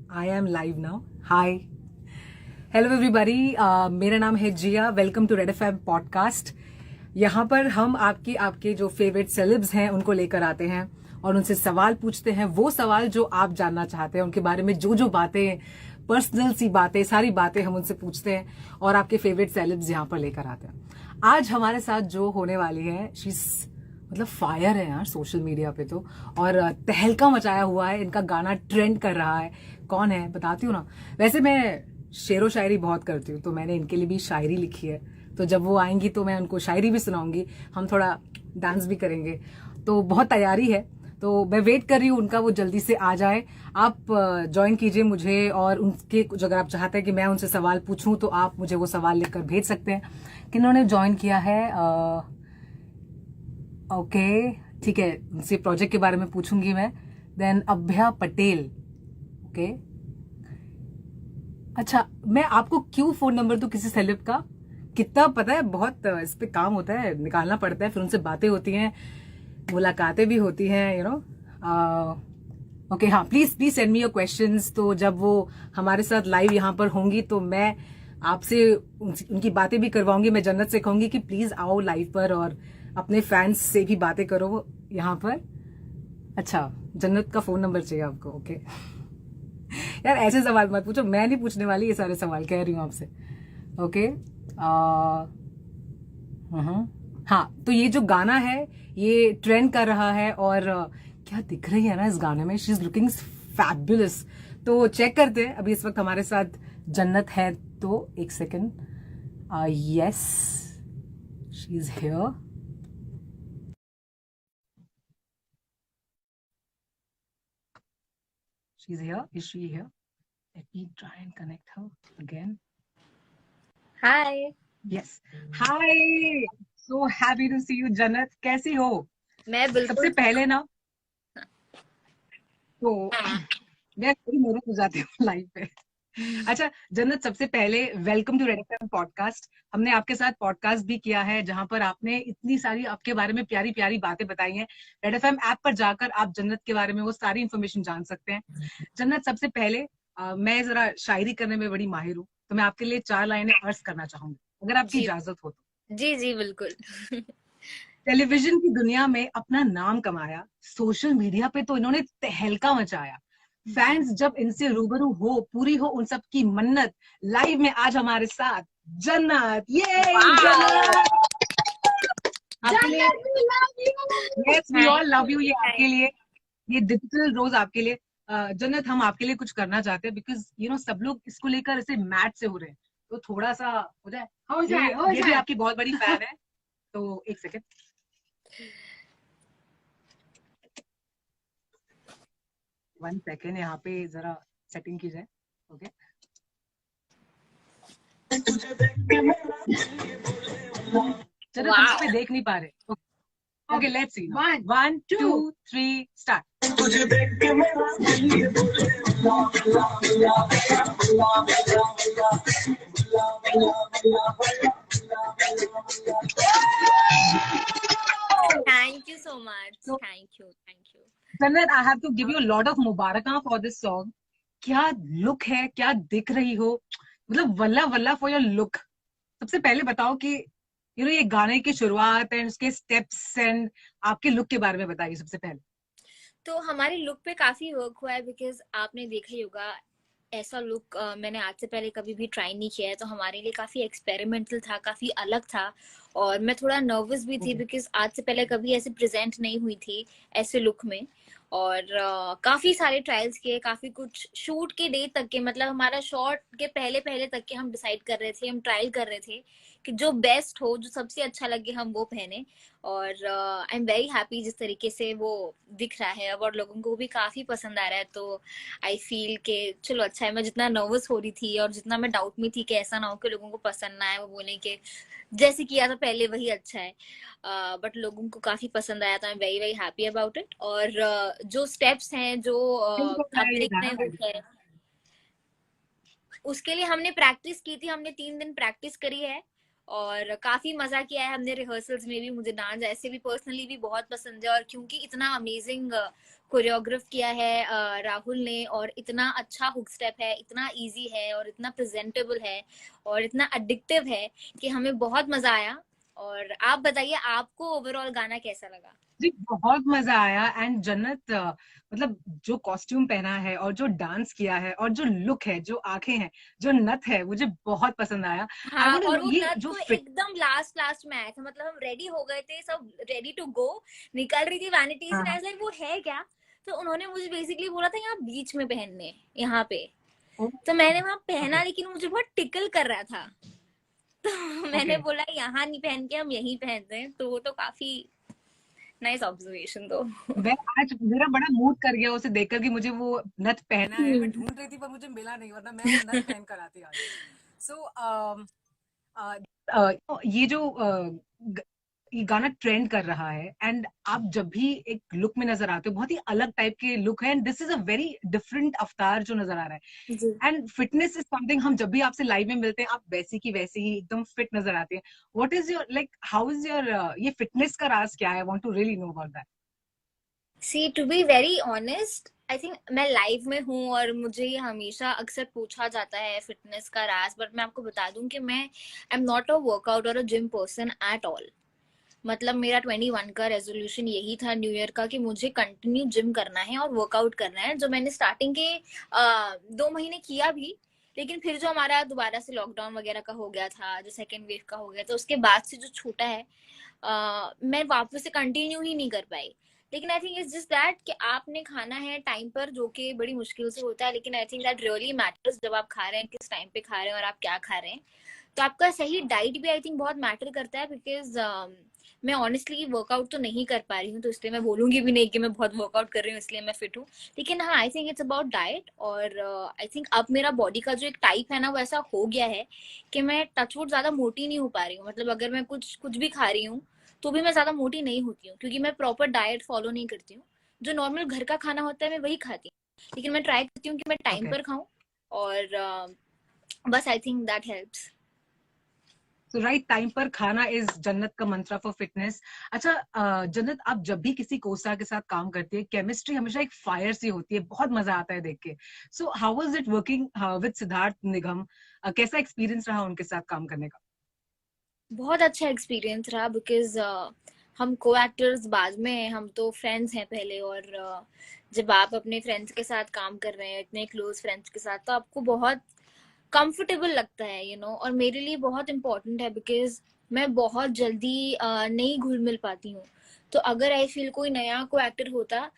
I am live now. Hi. Hello everybody. मेरा नाम है Jiya. Welcome to red FM podcast. यहाँ पर हम आपके जो फेवरेट सेलेब्स हैं उनको लेकर आते हैं और उनसे सवाल पूछते हैं. वो सवाल जो आप जानना चाहते हैं, उनके बारे में जो बातें, पर्सनल सी बातें, सारी बातें हम उनसे पूछते हैं और आपके फेवरेट सेलेब्स यहाँ पर लेकर आते हैं. आज हमारे साथ जो होने वाली है, मतलब फायर है यार सोशल मीडिया पे तो, और तहलका मचाया हुआ है. इनका गाना ट्रेंड कर रहा है. कौन है बताती हूँ ना. वैसे मैं शेरो शायरी बहुत करती हूँ, तो मैंने इनके लिए भी शायरी लिखी है. तो जब वो आएंगी तो मैं उनको शायरी भी सुनाऊंगी, हम थोड़ा डांस भी करेंगे. तो बहुत तैयारी है. तो मैं वेट कर रही हूँ उनका, वो जल्दी से आ जाए. आप ज्वाइन कीजिए मुझे, और उनके कुछ अगर आप चाहते हैं कि मैं उनसे सवाल पूछूं तो आप मुझे वो सवाल लिखकर भेज सकते हैं. किन्होंने ज्वाइन किया है? ओके, ठीक है. उनसे प्रोजेक्ट के बारे में पूछूंगी मैं. देन अभ्या पटेल. ओके, अच्छा. मैं आपको क्यों फोन नंबर दूं किसी सेलेब का? कितना पता है, बहुत इस पे काम होता है, निकालना पड़ता है. फिर उनसे बातें होती हैं, मुलाकातें भी होती हैं, ओके. हाँ, please please send me your questions. तो जब वो हमारे साथ लाइव यहाँ पर होंगी तो मैं आपसे उनकी बातें भी करवाऊंगी. मैं जन्नत से कहूंगी कि प्लीज आओ लाइव पर और अपने फैंस से भी बातें करो यहाँ पर. अच्छा, जन्नत का फोन नंबर चाहिए आपको? ओके. यार ऐसे सवाल मत पूछो, मैं नहीं पूछने वाली ये सारे सवाल, कह रही हूँ आपसे. ओके. हाँ, तो ये जो गाना है ये ट्रेंड कर रहा है, और क्या दिख रही है ना इस गाने में, शी इज लुकिंग फैबुलस. तो चेक करते हैं. अभी इस वक्त हमारे साथ जन्नत है, तो एक second. Yes, she is here. She's here. Is she here? Let me try and connect her again. Hi. Yes. Hi. So happy to see you, जन्नत. कैसी हो? मैं बिल्कुल सबसे पहले ना, तो मैं थोड़ी नर्वस हो जाती हूँ लाइव पे. अच्छा जन्नत, सबसे पहले welcome to red FM podcast. हमने आपके साथ पॉडकास्ट भी किया है जहां पर आपने इतनी सारी आपके बारे में प्यारी प्यारी बातें बताई हैं. रेड एफएम ऐप पर जाकर आप जन्नत के बारे में वो सारी इंफॉर्मेशन जान सकते हैं. जन्नत, सबसे पहले मैं जरा शायरी करने में बड़ी माहिर हूँ, तो मैं आपके लिए 4 लाइनें अर्ज करना चाहूंगी, अगर आपकी जी इजाजत हो तो. जी जी बिल्कुल. टेलीविजन की दुनिया में अपना नाम कमाया, सोशल मीडिया पे तो इन्होंने तहलका मचाया. फैंस जब इनसे रूबरू हो, पूरी हो उन सब की मन्नत. लाइव में आज हमारे साथ जन्नत. ये जन्नत आपके लिए. Yes, we all love you. ये आपके लिए, ये डिजिटल रोज आपके लिए. जन्नत, हम आपके लिए कुछ करना चाहते हैं, बिकॉज सब लोग इसको लेकर ऐसे मैच से हो रहे हैं, तो थोड़ा सा हो जाए. ये भी आपकी बहुत बड़ी फैन है, तो एक सेकेंड. 1 सेकेंड, यहाँ पे जरा सेटिंग की जाए. ओके. चलो, हम इस पे देख नहीं पा रहे. Okay, let's see. 1 2 3 स्टार्ट. तुझे देख के मेरा दिल ये बोले thank you so much. Thank you. Jannat, I have to give you lot of मुबारका फॉर दिस सॉन्ग. क्या लुक है, क्या दिख रही हो, मतलब वल्ला वल्ला फॉर योर लुक. सबसे पहले बताओ कि ये गाने की शुरुआत एंड उसके स्टेप्स एंड आपके लुक के बारे में बताइए सबसे पहले. तो हमारे लुक पे काफी वर्क हुआ है, बिकॉज आपने देखा ही होगा ऐसा लुक मैंने आज से पहले कभी भी ट्राई नहीं किया है. तो हमारे लिए काफी एक्सपेरिमेंटल था, काफी अलग था. और मैं थोड़ा नर्वस भी थी बिकॉज आज से पहले कभी ऐसे प्रेजेंट नहीं हुई थी ऐसे लुक में. और काफी सारे ट्रायल्स किए, काफी कुछ शूट के डे तक के, मतलब हमारा शॉट के पहले पहले तक के हम डिसाइड कर रहे थे, हम ट्रायल कर रहे थे कि जो बेस्ट हो, जो सबसे अच्छा लगे हम वो पहने. और आई एम वेरी हैप्पी जिस तरीके से वो दिख रहा है अब, और लोगों को भी काफी पसंद आ रहा है. तो आई फील के चलो अच्छा है. मैं जितना नर्वस हो रही थी और जितना मैं डाउट में थी कि ऐसा ना हो कि लोगों को पसंद ना आए, वो बोले कि जैसे किया था पहले वही अच्छा है, बट लोगों को काफी पसंद आया. तो I am very very happy about it. और जो स्टेप्स हैं जो आप देख रहे हैं वो है, उसके लिए हमने प्रैक्टिस की थी. हमने 3 दिन प्रैक्टिस करी है. और काफी मजा किया है हमने रिहर्सल्स में भी। मुझे डांस ऐसे भी पर्सनली भी बहुत पसंद है, और क्योंकि इतना अमेजिंग कोरियोग्राफ किया है राहुल ने, और इतना अच्छा हुक स्टेप है, इतना इजी है और इतना प्रेजेंटेबल है और इतना अडिक्टिव है कि हमें बहुत मजा आया। और आप बताइए, आपको ओवरऑल गाना कैसा लगा? जी बहुत मजा आया। एंड जन्नत मतलब जो कॉस्ट्यूम पहना है और जो डांस किया है और जो लुक है, जो आंखें हैं, जो नथ है, मुझे बहुत पसंद आया। आई हाँ, वांट टू और नो वो ये नथ जो तो फिट। एकदम लास्ट लास्ट में आया था, मतलब हम रेडी हो गए थे, सब रेडी टू गो, निकल रही थी वैनिटीज हाँ एंड आई हाँ। वाज लाइक वो है क्या? तो उन्होंने मुझे बेसिकली बोला था यहाँ बीच में पहनने, यहाँ पे। तो मैंने वहां ओके पहना, लेकिन मुझे बहुत टिकल कर रहा था। तो मैंने ओके। बोला यहाँ नहीं पहन के हम यहीं पहनते हैं। तो वो तो काफी नाइस ऑब्जर्वेशन तो। मैं आज मेरा बड़ा मूड कर गया उसे देखकर कि मुझे वो नथ पहना है। मैं हम्म। ढूंढ रही थी पर मुझे मिला नहीं, वरना मैं वो नथ पहन कर आती आज। सो ये जो ये गाना ट्रेंड कर रहा है, एंड आप जब भी एक लुक में नजर आते हो बहुत ही अलग टाइप के लुक है, and this is a very different अवतार जो नजर आ रहा जी। है। एंड फिटनेस इज समथिंग, हम जब भी आपसे लाइव में मिलते हैं आप वैसी की वैसी ही एकदम फिट नजर आते हैं। What is your like, how is your ये फिटनेस का राज क्या है? I want to really know about that. See to be very honest, I think मैं लाइव में हूँ और मुझे ये हमेशा अक्सर पूछा जाता है फिटनेस का राज, बट मैं आपको बता दूं कि मैं I am not a workout और अ जिम पर्सन एट ऑल। मतलब मेरा 21 का रेजोल्यूशन यही था न्यू ईयर का, कि मुझे कंटिन्यू जिम करना है और वर्कआउट करना है, जो मैंने स्टार्टिंग के 2 महीने किया भी। लेकिन फिर जो हमारा दोबारा से लॉकडाउन वगैरह का हो गया था, जो सेकेंड वेव का हो गया, तो उसके बाद से जो छूटा है, मैं वापस से कंटिन्यू ही नहीं कर पाई। लेकिन I think it's just that कि आपने खाना है टाइम पर, जो कि बड़ी मुश्किल से होता है, लेकिन I think that really matters, जब आप खा रहे हैं किस टाइम पे खा रहे हैं और आप क्या खा रहे हैं। तो आपका सही डाइट भी आई थिंक बहुत मैटर करता है, बिकॉज मैं ऑनेस्टली वर्कआउट तो नहीं कर पा रही हूँ, तो इसलिए मैं बोलूंगी भी नहीं कि मैं बहुत वर्कआउट कर रही हूँ इसलिए मैं फिट हूँ। लेकिन हाँ, I think it's about diet. और आई थिंक अब मेरा बॉडी का जो एक टाइप है ना, वो ऐसा हो गया है कि मैं टचवुड ज्यादा मोटी नहीं हो पा रही हूँ। मतलब अगर मैं कुछ कुछ भी खा रही हूँ तो भी मैं ज्यादा मोटी नहीं होती हूँ, क्योंकि मैं प्रॉपर डाइट फॉलो नहीं करती हूँ। जो नॉर्मल घर का खाना होता है मैं वही खाती हूँ, लेकिन मैं ट्राई करती हूँ कि मैं टाइम ओके। पर खाऊं। और बस I think that helps. So right time पर खाना इज जन्नत का मंत्र फॉर फिटनेस। अच्छा जन्नत, आप जब भी किसी कोसा के साथ काम करती है, केमिस्ट्री हमेशा एक फायर सी होती है, बहुत मजा आता है देख के। So how was it working with Siddharth Nigam? कैसा एक्सपीरियंस रहा उनके साथ काम करने का? बहुत अच्छा एक्सपीरियंस रहा, बिकॉज हम को एक्टर्स बाद में हैं, हम तो फ्रेंड्स हैं पहले। और जब आप अपने फ्रेंड्स के साथ काम कर रहे हैं, इतने क्लोज फ्रेंड्स के साथ, तो आपको बहुत कंफर्टेबल लगता है, और मेरे लिए बहुत इंपॉर्टेंट है, बिकॉज मैं बहुत जल्दी नहीं घुल मिल पाती हूँ। तो अगर आई फील कोई नया को एक्टर होता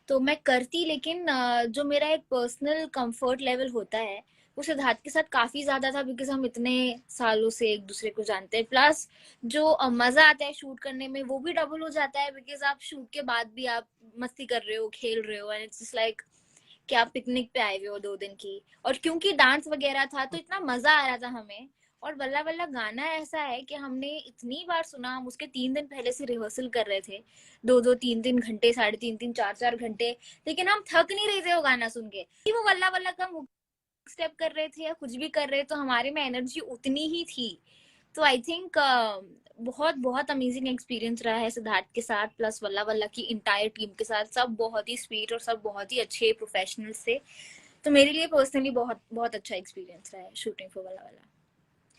तो मैं करती, लेकिन जो मेरा एक पर्सनल कंफर्ट लेवल होता है वो सिद्धार्थ के साथ काफी ज्यादा था, बिकॉज हम इतने सालों से एक दूसरे को जानते हैं। प्लस जो मजा आता है शूट करने में वो भी डबल हो जाता है, बिकॉज आप शूट के बाद भी आप मस्ती कर रहे हो, खेल रहे हो, एंड इट्स जस्ट लाइक कि आप पिकनिक पे आए हुए हो 2 दिन की। और क्योंकि डांस वगैरह था तो इतना मजा आ रहा था हमें। और बल्ला बल्ला गाना ऐसा है कि हमने इतनी बार सुना, हम उसके 3 दिन पहले से रिहर्सल कर रहे थे, 2-2 3-3 घंटे, 3.5-4 घंटे। लेकिन हम थक नहीं रहे थे वो गाना सुन के, कि वो बल्ला बल्ला का स्टेप कर रहे थे या कुछ भी कर रहे, तो हमारे में एनर्जी उतनी ही थी। तो आई थिंक बहुत बहुत अमेजिंग एक्सपीरियंस रहा है सिद्धार्थ के साथ, प्लस वल्ला वल्ला की इंटायर टीम के साथ। सब बहुत ही स्वीट और सब बहुत ही अच्छे प्रोफेशनल्स थे। तो मेरे लिए पर्सनली बहुत बहुत अच्छा एक्सपीरियंस रहा है शूटिंग फॉर वल्ला वल्ला।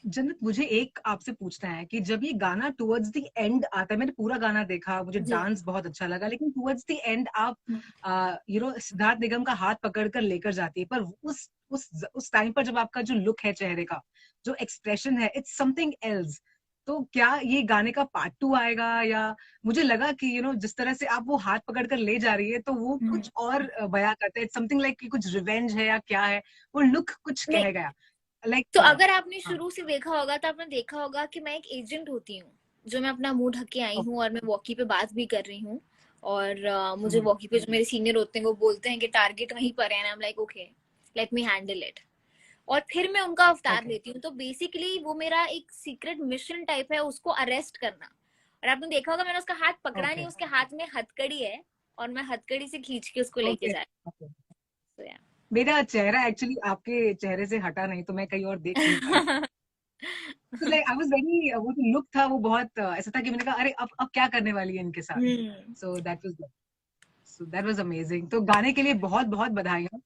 जन्नत, मुझे एक आपसे पूछना है कि जब ये गाना टुवर्ड्स द एंड आता है, मैंने पूरा गाना देखा, मुझे जी। डांस बहुत अच्छा लगा, लेकिन टुवर्ड्स द एंड आप सिद्धार्थ निगम का हाथ पकड़कर लेकर जाती है, पर उस टाइम पर जब आपका जो लुक है चेहरे का, जो एक्सप्रेशन है, इट्स समथिंग एल्स। तो क्या ये गाने का पार्ट 2 आएगा? या मुझे लगा कि जिस तरह से आप वो हाथ पकड़कर ले जा रही है तो वो कुछ और बयां करता है, इट्स समथिंग लाइक कि कुछ रिवेंज है या क्या है, वो लुक कुछ नहीं, कह गया तो लाइक। अगर आपने हाँ। शुरू से देखा होगा तो आपने देखा होगा कि मैं एक एजेंट होती हूँ, जो मैं अपना मुंह ढक के आई हूँ और मैं वॉकी पे बात भी कर रही हूँ। और मुझे हम्म। वॉकी पे जो मेरे सीनियर होते हैं वो बोलते हैं कि टारगेट वहीं पर है, I am like okay, let me handle it. और फिर मैं उनका अवतार ओके लेती हूँ। तो बेसिकली वो मेरा एक सीक्रेट मिशन टाइप है, उसको अरेस्ट करना। और आपने देखा होगा मैंने उसका हाथ पकड़ा ओके नहीं, उसके हाथ में हथकड़ी है और मैं हथकड़ी से खींच के उसको लेके ओके जा ओके। रही हूँ। मेरा चेहरा एक्चुअली आपके चेहरे से हटा नहीं, तो मैं कहीं और देख नहीं पाई। तो लाइक आई वाज वेरी, वो जो लुक था वो बहुत ऐसा था कि मैंने कहा अरे अब क्या करने वाली है इनके साथ. So that was amazing. तो गाने के लिए बहुत बहुत बधाइयाँ.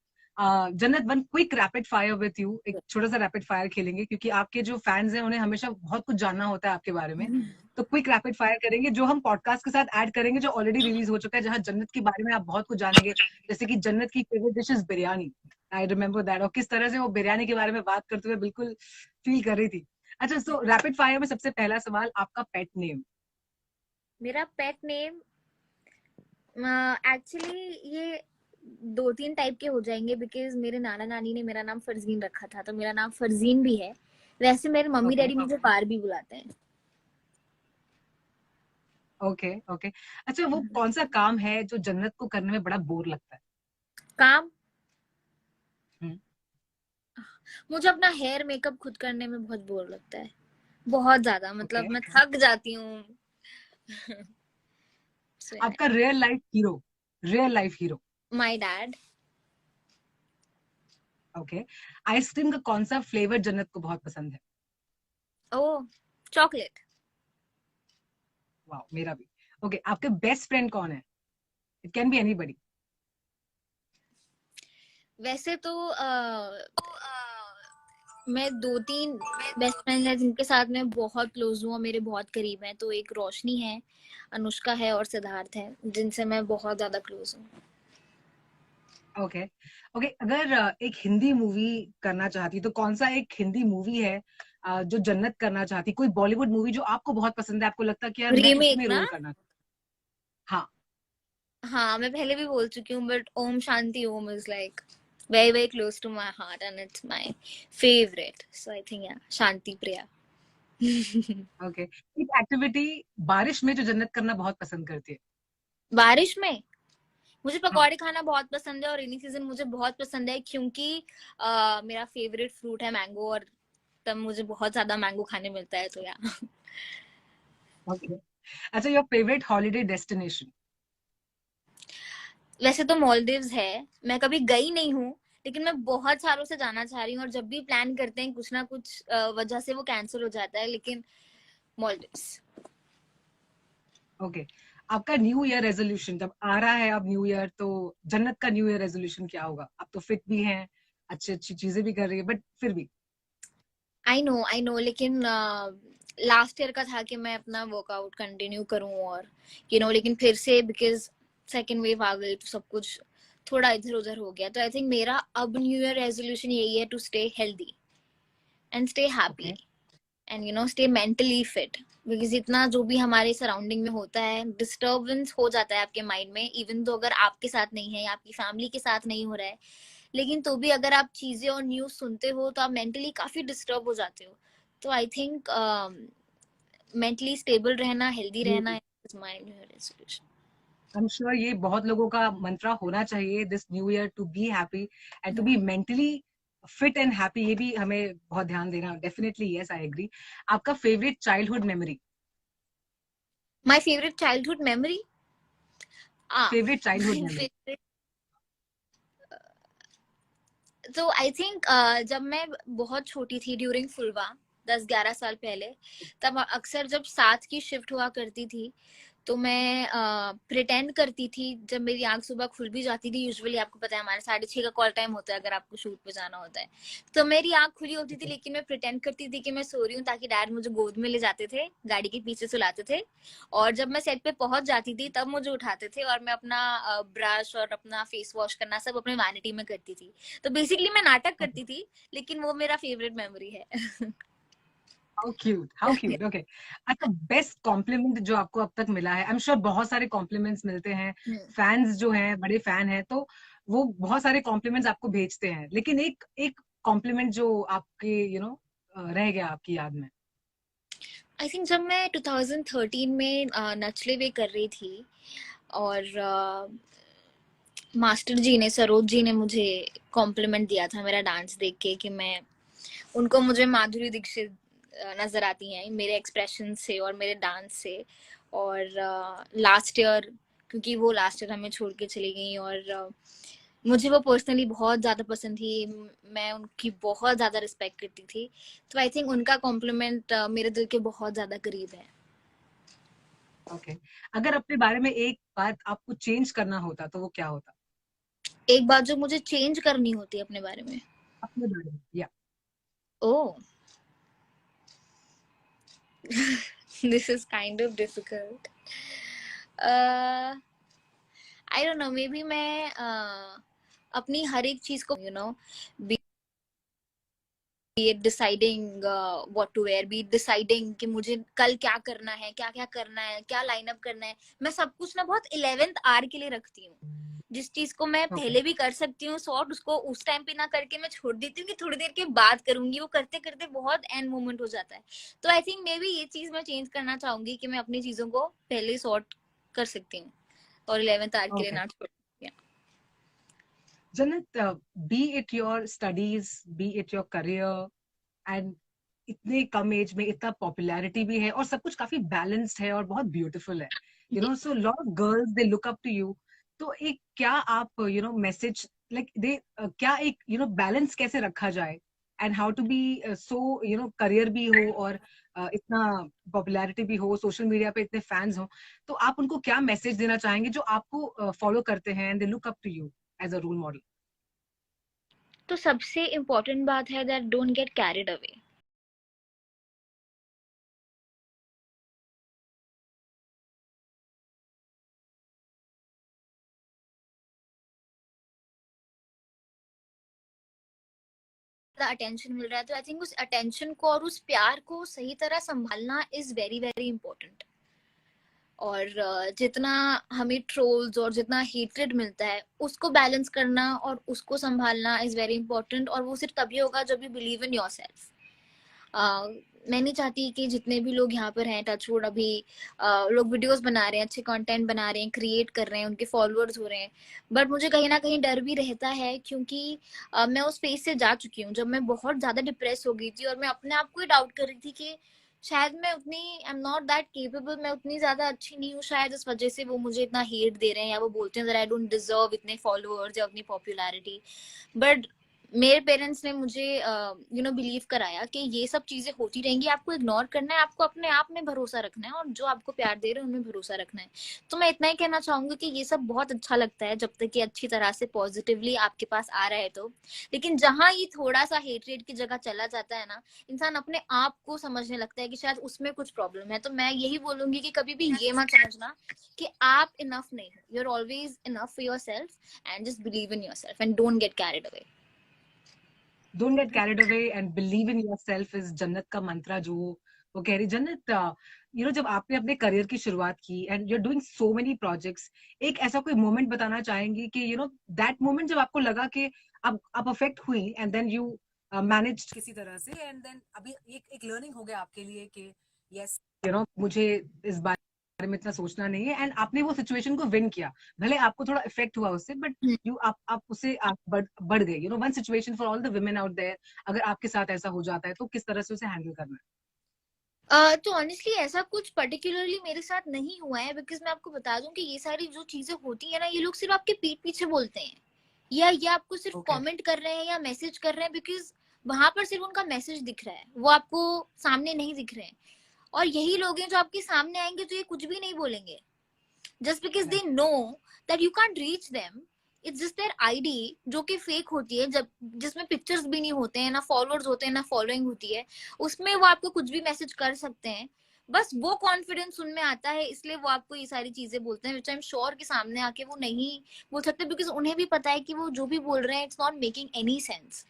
जन्नत, one quick rapid fire with you. एक छोटा सा रैपिड फायर खेलेंगे क्योंकि आपके जो फैंस हैं उन्हें हमेशा बहुत कुछ जानना होता है आपके बारे में. तो क्विक रैपिड फायर करेंगे जो हम पॉडकास्ट के साथ ऐड करेंगे, जो ऑलरेडी रिलीज हो चुका है, जहां जन्नत के बारे में आप बहुत कुछ जानेंगे. जैसे कि जन्नत की favourite dish is biryani. I remember that. और किस तरह से वो बिरयानी के बारे में बात करते हुए बिल्कुल फील कर रही थी. अच्छा, सो रैपिड फायर में सबसे पहला सवाल, आपका पेट नेम. मेरा पेट नेम एक्चुअली ये 2-3 टाइप के हो जाएंगे, बिकॉज मेरे नाना नानी ने मेरा नाम फरजीन रखा था, तो मेरा नाम फरजीन भी है. वैसे मेरे मम्मी ओके डैडी मुझे पार भी बुलाते हैं. Okay okay. अच्छा, वो कौन सा काम है जो जन्नत को करने में बड़ा बोर लगता है? काम, हम्म. मुझे अपना हेयर मेकअप खुद करने में बहुत बोर लगता है, बहुत ज्यादा. ओके. मतलब मैं थक जाती हूँ. आपका real life hero, real life hero. My dad. Okay. Ice cream का कौन सा फ्लेवर जन्नत को बहुत पसंद है? ओ, चॉकलेट. वाह, मेरा भी. ओके, आपके बेस्ट फ्रेंड कौन है? It can be anybody. वैसे तो मैं 2-3 बेस्ट फ्रेंड है जिनके साथ मैं बहुत क्लोज हूँ और मेरे बहुत करीब हैं. तो एक रोशनी है, अनुष्का है और सिद्धार्थ है, जिनसे मैं बहुत ज्यादा क्लोज हूँ. Okay okay. अगर एक हिंदी मूवी करना चाहती तो कौन सा एक हिंदी मूवी है जो जन्नत करना चाहती? कोई बॉलीवुड मूवी जो आपको बहुत पसंद है, आपको लगता है कि यार मैं रीमेक इसमें ना? रोल करना. हाँ. हाँ, मैं पहले भी बोल चुकी हूँ, but Om Shanti Om is like very very close to my heart and it's my favorite, so I think yeah, Shanti Priya. Okay. एक एक्टिविटी बारिश में जो जन्नत करना बहुत पसंद करती है. बारिश में मुझे हाँ. पकौड़े खाना बहुत पसंद है, और रेनी सीजन मुझे बहुत पसंद है क्योंकि मेरा फेवरेट फ्रूट है मैंगो, और तब मुझे बहुत ज्यादा मैंगो खाने मिलता है, तो या. ओके. अच्छा, योर फेवरेट हॉलिडे डेस्टिनेशन? वैसे तो मालदीव्स है, मैं कभी गई नहीं हूँ, लेकिन मैं बहुत सालों से जाना चाह रही हूँ, और जब भी प्लान करते हैं कुछ ना कुछ वजह से वो कैंसिल हो जाता है, लेकिन मालदीव्स. ओके. आपका न्यू ईयर रेजोल्यूशन जब आ रहा है, अब न्यू ईयर, तो जन्नत का न्यू ईयर रेजोल्यूशन क्या होगा? आप तो फिट भी हैं, अच्छी अच्छी चीजें भी कर रही है, बट फिर भी. आई नो, लेकिन लास्ट ईयर का था कि मैं अपना वर्कआउट कंटिन्यू करूं, और लेकिन फिर से बिकॉज सेकेंड वेव आ गई, तो सब कुछ थोड़ा इधर उधर हो गया. तो आई थिंक मेरा अब न्यू ईयर रेजोल्यूशन यही है, to stay healthy and stay happy okay. And stay mentally fit. Because इतना जो भी हमारे सराउंडिंग में होता है, डिस्टर्बेंस हो जाता है आपके माइंड में, इवन तो अगर आपके साथ नहीं है या आपकी फैमिली के साथ नहीं हो रहा है, लेकिन तो भी अगर आप चीजें और न्यूज सुनते हो तो आप मेंटली काफी डिस्टर्ब हो जाते हो. तो आई थिंक मेंटली स्टेबल रहना, हेल्दी रहना is my new year resolution. I am sure ये बहुत लोगों का मंत्रा होना चाहिए this new year, to be happy and to be mentally fit and happy. ये भी हमें बहुत ध्यान देना. Definitely, yes, I agree. आपका favourite childhood memory? My favourite childhood memory, favourite childhood my memory. Favourite, तो आई थिंक जब मैं बहुत छोटी थी, ड्यूरिंग फुलवा, 10-11 साल पहले, तब अक्सर जब 7 की शिफ्ट हुआ करती थी, तो मैं प्रिटेंड करती थी, जब मेरी आंख सुबह खुल भी जाती थी, यूजुअली आपको पता है हमारे 6:30 का कॉल टाइम होता है अगर आपको शूट पे जाना होता है, तो मेरी आंख खुली होती थी, लेकिन मैं प्रिटेंड करती थी कि मैं सो रही हूँ, ताकि डैड मुझे गोद में ले जाते थे, गाड़ी के पीछे सुलाते थे, और जब मैं सेट पे पहुंच जाती थी तब मुझे उठाते थे, और मैं अपना ब्रश और अपना फेस वॉश करना सब अपने वैनिटी में करती थी. तो बेसिकली मैं नाटक करती थी, लेकिन वो मेरा फेवरेट मेमोरी है. How cute, how cute. Okay. अच्छा, बेस्ट कॉम्प्लीमेंट जो आपको अब तक मिला है? आई एम श्योर बहुत सारे कॉम्प्लीमेंट्स मिलते हैं, फैंस जो हैं, बड़े फैन हैं, तो वो बहुत सारे कॉम्प्लीमेंट्स आपको भेजते हैं, लेकिन एक एक कॉम्प्लीमेंट जो आपके रह गया आपकी याद में. आई थिंक जब मैं 2013 में नचले वे कर रही थी, और मास्टर जी ने, सरोज जी ने मुझे कॉम्प्लीमेंट दिया था मेरा डांस देख के, कि मैं उनको, मुझे माधुरी दीक्षित नजर आती हैं मेरे एक्सप्रेशन से और मेरे डांस से. और लास्ट ईयर, क्योंकि वो लास्ट ईयर हमें छोड़ के चली गई, और मुझे वो पर्सनली बहुत ज्यादा पसंद थी, मैं उनकी बहुत ज्यादा रिस्पेक्ट करती थी, तो आई थिंक उनका कॉम्प्लीमेंट मेरे दिल के बहुत ज्यादा करीब है। ओके। अगर अपने बारे में एक बात आपको चेंज करना होता तो वो क्या होता? एक बात जो मुझे चेंज करनी होती है अपने बारे में। अपने बारे में, या ओ, this is kind of difficult. I don't know, maybe मैं अपनी हर एक चीज को be it deciding what to wear, be it deciding कि मुझे कल क्या करना है, क्या क्या करना है, क्या लाइनअप करना है, मैं सब कुछ ना बहुत 11th आवर के लिए रखती हूँ। जिस चीज को मैं ओके। पहले भी कर सकती हूँ सॉर्ट, उसको उस टाइम पे ना करके मैं छोड़ देती हूँ कि थोड़ी देर के बाद करूंगी, वो करते करते बहुत एंड मोमेंट हो जाता है। तो आई थिंक मे बी ये चीज मैं चेंज करना चाहूंगी कि मैं अपनी चीजों को पहले सॉर्ट कर सकती हूँ और 11th आवर के लिए ओके ना छोड़। जन्नत, B it your studies, B it your career, and इतने कम एज में इतना पॉपुलैरिटी भी है और सब कुछ काफी बैलेंस्ड है और बहुत ब्यूटीफुल है, you know, so lot of girls they look up to you. तो एक क्या आप you know message like they, क्या एक यू नो बैलेंस कैसे रखा जाए, and how to be so you know career भी हो और इतना पॉपुलैरिटी भी हो, सोशल मीडिया पे इतने फैंस हो, तो आप उनको क्या मैसेज देना चाहेंगे जो आपको फॉलो करते हैं and they look up to you as a role model? तो सबसे इम्पोर्टेंट बात है that don't get carried away. Attention मिल रहा है तो आई थिंक उस अटेंशन को और उस प्यार को सही तरह संभालना इज वेरी वेरी इंपॉर्टेंट। और जितना हमें ट्रोल्स और जितना हेट्रेड मिलता है उसको बैलेंस करना और उसको संभालना इज वेरी इंपॉर्टेंट, और वो सिर्फ तभी होगा जब यू बिलीव इन योरसेल्फ। मैं नहीं चाहती कि जितने भी लोग यहाँ पर हैं टचवुड अभी लोग वीडियोस बना रहे हैं, अच्छे कंटेंट बना रहे हैं, क्रिएट कर रहे हैं, उनके फॉलोअर्स हो रहे हैं, बट मुझे कहीं ना कहीं डर भी रहता है क्योंकि मैं उस फेज से जा चुकी हूँ जब मैं बहुत ज्यादा डिप्रेस हो गई थी और मैं अपने आप को ही डाउट कर रही थी कि शायद मैं उतनी I am not that capable, मैं उतनी ज्यादा अच्छी नहीं हूँ शायद, इस वजह से वो मुझे इतना हेट दे रहे हैं या वो बोलते हैं आई डोंट डिजर्व इतने फॉलोअर्स या उतनी पॉपुलैरिटी। बट मेरे पेरेंट्स ने मुझे बिलीव कराया कि ये सब चीजें होती रहेंगी, आपको इग्नोर करना है, आपको अपने आप में भरोसा रखना है और जो आपको प्यार दे रहे हैं उनमें भरोसा रखना है। तो मैं इतना ही कहना चाहूंगी कि ये सब बहुत अच्छा लगता है जब तक कि अच्छी तरह से पॉजिटिवली आपके पास आ रहा है तो, लेकिन जहां ये थोड़ा सा हेटरेट की जगह चला जाता है ना, इंसान अपने आप को समझने लगता है कि शायद उसमें कुछ प्रॉब्लम है। तो मैं यही बोलूंगी कि कभी भी ये मत समझना कि आप इनफ नहीं हो, you are always enough for your self and just believe in your self and don't get carried away. Don't get carried away and believe in yourself is जन्नत का मंत्रा जो वो कह रही। जन्नत, यू नो, जब आपने अपने करियर की शुरुआत की and you are doing so many projects, एक ऐसा कोई मोमेंट बताना चाहेंगी कि यू नो दैट मोमेंट जब आपको लगा कि अब आप अफेक्ट हुई एंड देन यू मैनेज किसी तरह से, एंड देन अभी एक लर्निंग हो गया आपके लिए कि यस, यू नो, मुझे इस बारे में इतना सोचना नहीं है, एंड आपने वो सिचुएशन को विन किया, भले आपको थोड़ा इफेक्ट हुआ उससे, बट यू आप उससे आप बढ़ गए, you know, one situation for all the women out there. अगर आपके साथ ऐसा हो जाता है तो किस तरह से उसे हैंडल करना है? तो ऑनेस्टली ऐसा कुछ पर्टिकुलरली मेरे साथ नहीं हुआ है, बिकॉज मैं आपको बता दूं कि ये सारी जो चीजें होती है ना, ये लोग सिर्फ आपके पीठ पीछे बोलते हैं या ये आपको सिर्फ ओके। कमेंट कर रहे हैं या मैसेज कर रहे हैं बिकॉज वहां पर सिर्फ उनका मैसेज दिख रहा है, वो आपको सामने नहीं दिख रहे हैं। और यही लोग हैं जो आपके सामने आएंगे जो ये कुछ भी नहीं बोलेंगे, just because they right. know that you can't reach them. It's just their ID जो कि फेक होती है, जब जिसमें पिक्चर्स भी नहीं होते हैं, ना फॉलोअर्स होते हैं, ना फॉलोइंग होती है, उसमें वो आपको कुछ भी मैसेज कर सकते हैं। बस वो कॉन्फिडेंस उनमें आता है इसलिए वो आपको ये सारी चीजें बोलते हैं, विच आई एम श्योर कि सामने आके वो नहीं बोल सकते बिकॉज उन्हें भी पता है कि वो जो भी बोल रहे हैं it's not making any sense,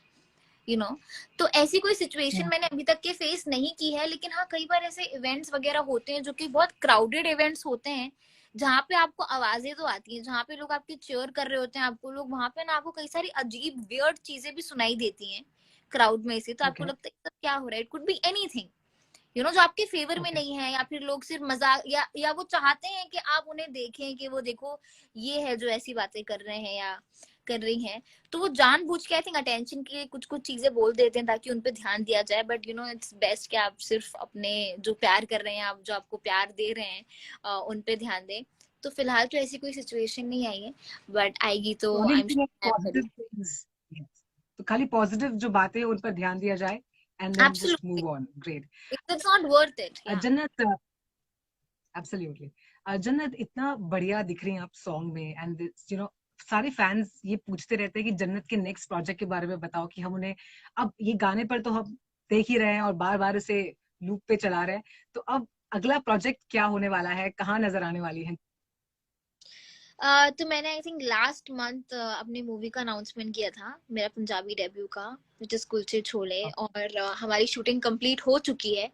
you know. तो ऐसी कोई सिचुएशन मैंने अभी तक के फेस नहीं की है, लेकिन हाँ कई बार ऐसे इवेंट्स वगैरह होते हैं जो कि बहुत क्राउडेड इवेंट्स होते हैं जहाँ पे आपको आवाजें तो आती हैं, जहाँ पे लोग आपके चेयर कर रहे होते हैं, आपको लोग वहां पे ना आपको कई सारी अजीब वियर्ड चीजें भी सुनाई देती हैं क्राउड में से, तो आपको ओके। लगता है सब क्या हो रहा है, it could be anything, you know, जो आपके फेवर में ओके। नहीं है, या फिर लोग सिर्फ मजाक या वो चाहते हैं कि आप उन्हें देखें कि वो देखो ये है जो ऐसी बातें कर रहे हैं या कर रही हैं, तो वो जानबूझ के आई थिंक अटेंशन के लिए कुछ कुछ चीजें बोल देते हैं ताकि उन पे ध्यान दिया जाए। But you know it's best कि आप सिर्फ अपने जो प्यार कर रहे हैं, आप जो आपको प्यार दे रहे हैं उन पे ध्यान दें। तो फिलहाल तो ऐसी कोई सिचुएशन नहीं आई है, बट आएगी तो only I am looking at sure. positive things. Yes. तो खाली पॉजिटिव जो बातें हैं उन पर ध्यान दिया जाए and then just absolutely, move on. Great. It's not worth it. या जन्नत, एब्सोल्युटली. जन्नत, इतना बढ़िया दिख रही हैं आप सॉन्ग में एंड यू नो सारे फैंस ये पूछते रहते हैं कि जन्नत के नेक्स्ट प्रोजेक्ट के बारे में बताओ कि हम उन्हें, अब ये गाने पर तो हम देख ही रहे हैं और बार बार इसे लूप पे चला रहे हैं, तो अब अगला प्रोजेक्ट क्या होने वाला है, कहाँ नजर आने वाली है? तो मैंने आई थिंक लास्ट मंथ अपनी मूवी का अनाउंसमेंट किया था, मेरा पंजाबी डेब्यू का, विच इज कुलचे छोले, और हमारी शूटिंग कंप्लीट हो चुकी है,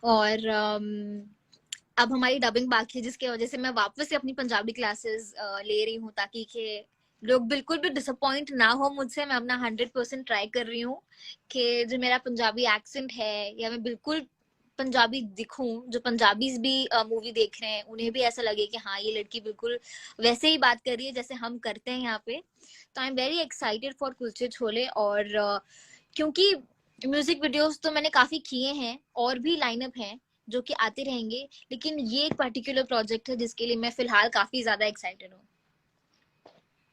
और अब हमारी डबिंग बाकी है, जिसकी वजह से मैं वापस से अपनी पंजाबी क्लासेस ले रही हूँ, ताकि के लोग बिल्कुल भी डिसअपॉइंट ना हो मुझसे। मैं अपना 100% ट्राई कर रही हूँ कि जो मेरा पंजाबी एक्सेंट है, या मैं बिल्कुल पंजाबी दिखूं, जो पंजाबीज भी मूवी देख रहे हैं उन्हें भी ऐसा लगे कि हाँ, ये लड़की बिल्कुल वैसे ही बात कर रही है जैसे हम करते हैं यहाँ पे। तो I am very excited for kulche chole. और क्योंकि म्यूजिक वीडियोस तो मैंने काफी किए हैं, और भी लाइनअप हैं जो कि आते रहेंगे, लेकिन ये एक पर्टिकुलर प्रोजेक्ट है जिसके लिए मैं फिलहाल काफी ज्यादा एक्साइटेड हूँ।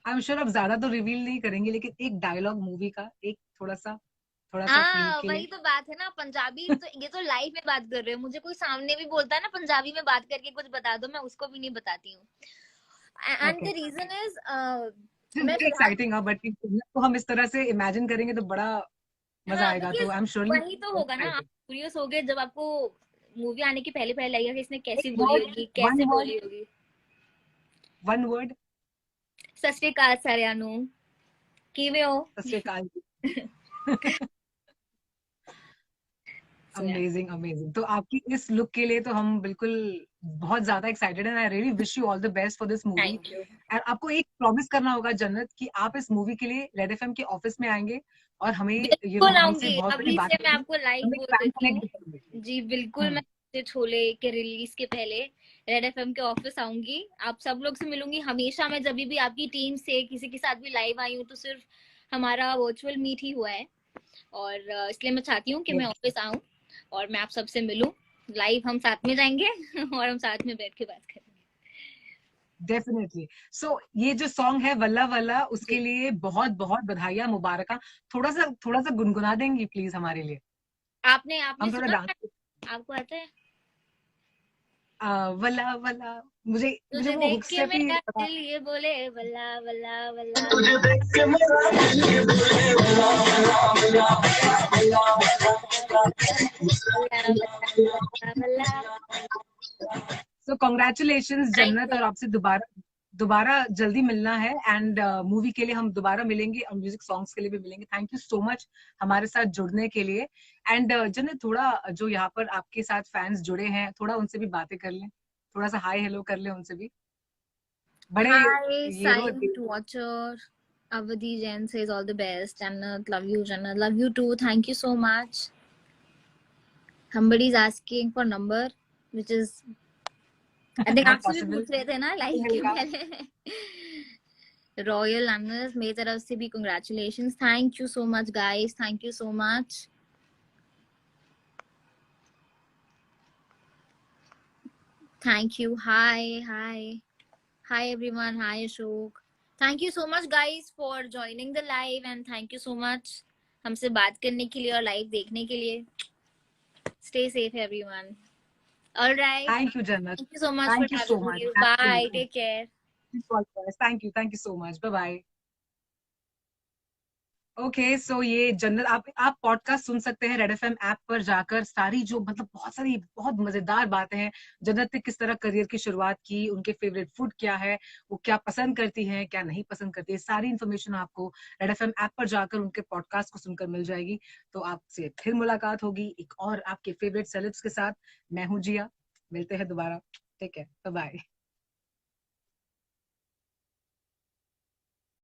आई एम श्योर आप ज्यादा तो रिवील नहीं करेंगे, लेकिन एक डायलॉग मूवी का, एक थोड़ा सा फील हाँ, के वही लिए. तो बात है ना, पंजाबी तो ये तो लाइव में बात कर रहे हो, मुझे कोई सामने भी बोलता है ना पंजाबी में बात करके कुछ बता दो, मैं उसको भी नहीं बताती हूँ। And okay. The reason is, मैं वेरी फिलहाल, एक्साइटिंग. बट तो हम इस तरह से इमेजिन करेंगे तो बड़ा मजा हाँ आएगा, तो बिकॉज आई एम श्योरली वही तो होगा ना, आप एक्साइटेड. क्यूरियस हो गए जब आपको मूवी आने के पहले पहले लगेगा कि इसने कैसी एक बोली वर्ड, होगी, वन कैसे वर्ड, बोली होगी। One word. सत श्री अकाल साਰਿਆਂ ਨੂੰ, किवें हो? सत श्री अकाल. So yeah. Amazing, amazing. तो आपकी इस लुक के लिए तो हम बिल्कुल बहुत ज्यादा एक्साइटेड हैं. I really wish you all the best for this movie. Thank you. और आपको एक प्रॉमिस करना होगा जन्नत, कि आप इस मूवी के लिए रेड एफएम के ऑफिस में आएंगे और हमें बिल्कुल हमसे आऊंगी, बहुत सारी अभी से बातें मैं होंगी, आपको लाइव हमें बोल फैन देती कनेक्ट हूँ। भी करेंगे. जी बिल्कुल, मैं छोले के रिलीज के पहले रेड एफएम के ऑफिस आऊंगी, आप सब लोग से मिलूंगी। हमेशा मैं जब भी आपकी टीम से किसी के साथ भी लाइव आई हूँ तो सिर्फ हमारा वर्चुअल मीट ही हुआ है, और इसलिए मैं चाहती हूँ कि मैं ऑफिस आऊँ और मैं आप सबसे मिलूं लाइव, हम साथ में जाएंगे और हम साथ में बैठ के बात करेंगे। डेफिनेटली. सो ये जो सॉन्ग है वल्ला वल्ला, उसके जी, लिए बहुत बहुत बधाइयां, मुबारका. थोड़ा सा गुनगुना देंगी प्लीज हमारे लिए? आपने आपने हम थोड़ा सुना, डांस. आपको आता है? वल्ला वल्ला. मुझे मुझे तुझे वो देख हुक के स्टेप ही मेरा पता. दिल ये बोले वल्ला वल्ला वल्ला तुझे देख के मेरा दिल ये बोले वल्ला वल्ला वल्ला वल्ला वल्ला वल्ला। सो कॉन्ग्रेचुलेशंस थैंक जन्नत, यू। और आपसे दोबारा दोबारा जल्दी मिलना है. एंड मूवी के लिए हम दोबारा मिलेंगे और म्यूजिक सॉन्ग्स के लिए भी मिलेंगे. थैंक यू सो मच हमारे साथ जुड़ने के लिए. एंड जन्नत, थोड़ा जो यहाँ पर आपके साथ फैंस जुड़े हैं, थोड़ा उनसे भी बातें कर लें, थोड़ा सा हाय हेलो कर लें उनसे भी. बड़े हाय ये नो. Silent watcher Avadi Jain says all the best. Jannat, love you. Jannat, love you too. Thank you so much. Somebody is asking for number, which is I think not आपसे भी possible. पूछ रहे थे ना live के पहले। Royal Anas, मेरी तरफ से भी congratulations. Thank you so much guys. Thank you so much. Thank you. Hi everyone. Hi Ashok. Thank you so much guys for joining the live, and thank you so much हमसे बात करने के लिए और लाइव देखने के लिए. Stay safe everyone. All right. Thank you Jannat. Thank you so much for thank you so having much. me. Bye. Take care. Thank you so much. Bye bye. Okay, so ये जन्नत, आप पॉडकास्ट सुन सकते हैं red FM app पर जाकर. सारी जो मतलब बहुत सारी बहुत मजेदार बातें हैं. जन्नत ने किस तरह करियर की शुरुआत की, उनके फेवरेट फूड क्या है, वो क्या पसंद करती हैं, क्या नहीं पसंद करती है, सारी इन्फॉर्मेशन आपको रेड एफएम ऐप पर जाकर उनके पॉडकास्ट को सुनकर मिल जाएगी. तो आपसे फिर मुलाकात होगी एक और आपके फेवरेट सेलेब्स के साथ. मैं हूँ जिया. मिलते हैं दोबारा. Take care. Bye bye.